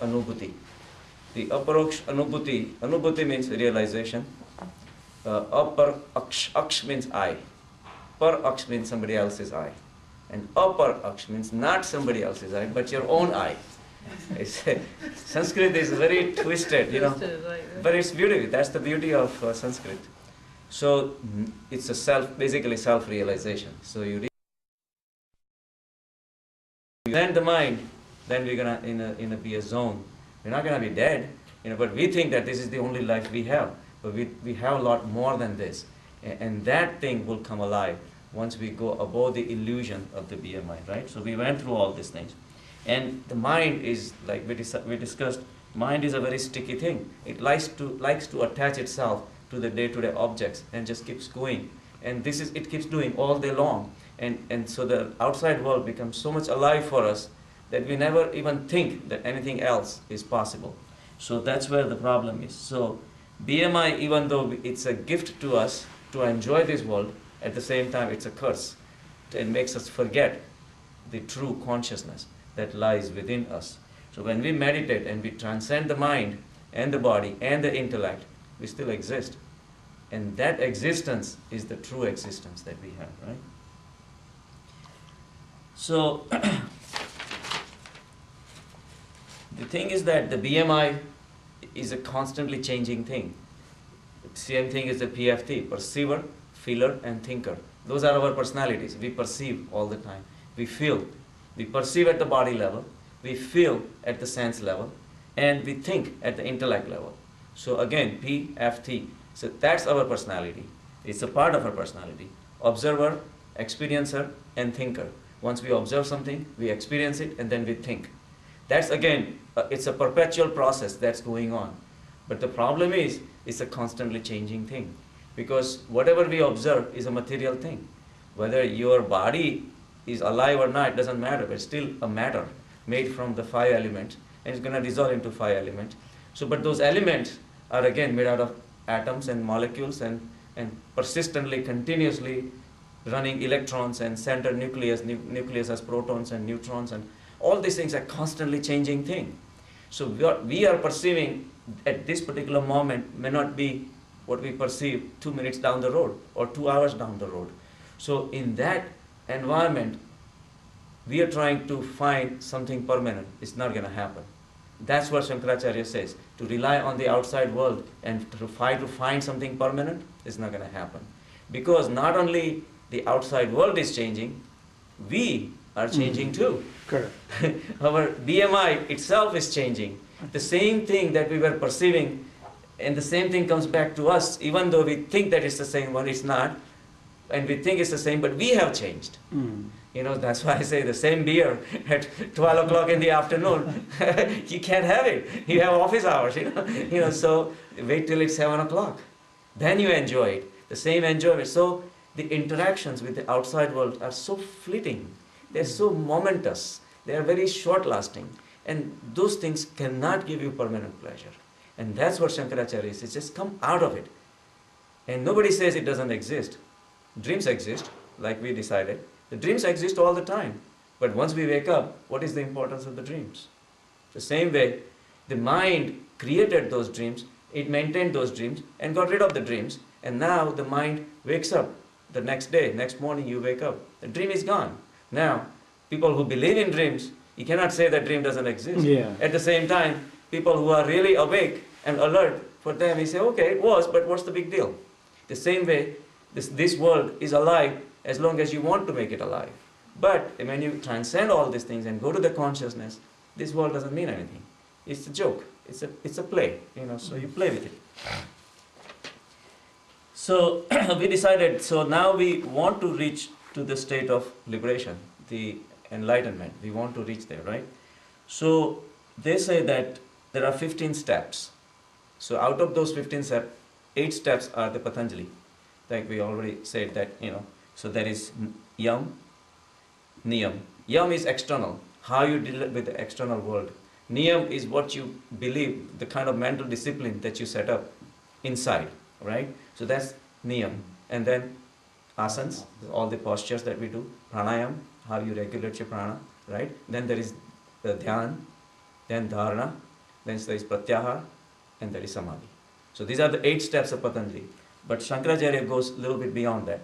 anubhuti. The aparoksh anubhuti, anubhuti means realization. Apar aksh means I. Par aksh means somebody else's I. And apar aksh means not somebody else's I, but your own I. Sanskrit is very twisted, but it's beautiful. That's the beauty of Sanskrit. So it's a basically self-realization. So you then the mind, then we're gonna be a zone. We're not gonna be dead, but we think that this is the only life we have. But we have a lot more than this, and that thing will come alive once we go above the illusion of the BMI, right? So we went through all these things. And the mind is, like we discussed, mind is a very sticky thing. It likes to attach itself to the day-to-day objects and just keeps going. And it keeps doing all day long. And so the outside world becomes so much alive for us that we never even think that anything else is possible. So that's where the problem is. So BMI, even though it's a gift to us to enjoy this world, at the same time it's a curse. It makes us forget the true consciousness that lies within us. So when we meditate and we transcend the mind and the body and the intellect, we still exist. And that existence is the true existence that we have, right? So the thing is that the BMI is a constantly changing thing. Same thing is the PFT, perceiver, feeler, and thinker. Those are our personalities. We perceive all the time. We feel. We perceive at the body level, we feel at the sense level, and we think at the intellect level. So again, PFT. So that's our personality. It's a part of our personality. Observer, experiencer, and thinker. Once we observe something, we experience it, and then we think. That's again, it's a perpetual process that's going on. But the problem is, it's a constantly changing thing. Because whatever we observe is a material thing. Whether your body is alive or not, doesn't matter, but it's still a matter made from the 5 elements, and it's going to dissolve into 5 elements. So, but those elements are again made out of atoms and molecules and persistently, continuously running electrons and center nucleus has protons and neutrons, and all these things are constantly changing thing. So what we are perceiving at this particular moment may not be what we perceive 2 minutes down the road or 2 hours down the road. So in that environment, we are trying to find something permanent. It's not going to happen. That's what Shankaracharya says. To rely on the outside world and to try to find something permanent is not going to happen. Because not only the outside world is changing, we are changing too. Correct. Our BMI itself is changing. The same thing that we were perceiving, and the same thing comes back to us, even though we think that it's the same one, it's not. And we think it's the same, but we have changed. That's why I say the same beer at 12 o'clock in the afternoon, you can't have it. You have office hours, so wait till it's 7 o'clock. Then you enjoy it, the same enjoyment. So the interactions with the outside world are so fleeting. They're so momentous. They are very short-lasting. And those things cannot give you permanent pleasure. And that's what Shankaracharya says, just come out of it. And nobody says it doesn't exist. Dreams exist, like we decided. The dreams exist all the time. But once we wake up, what is the importance of the dreams? The same way, the mind created those dreams, it maintained those dreams, and got rid of the dreams. And now the mind wakes up the next day, next morning you wake up. The dream is gone. Now, people who believe in dreams, you cannot say that dream doesn't exist. Yeah. At the same time, people who are really awake and alert, for them, you say, okay, it was, but what's the big deal? The same way, this world is alive as long as you want to make it alive. But when you transcend all these things and go to the consciousness, this world doesn't mean anything. It's a joke. It's a play, so you play with it. So we decided, so now we want to reach to the state of liberation, the enlightenment. We want to reach there, right? So they say that there are 15 steps. So out of those 15 steps, 8 steps are the Patanjali. Like we already said that, so there is yam, niyam. Yam is external, how you deal with the external world. Niyam is what you believe, the kind of mental discipline that you set up inside, right? So that's niyam. And then asanas, all the postures that we do. Pranayam, how you regulate your prana, right? Then there is the dhyan, then dharana, then there is pratyahara, and there is samadhi. So these are the 8 steps of Patanjali. But Shankaracharya goes a little bit beyond that.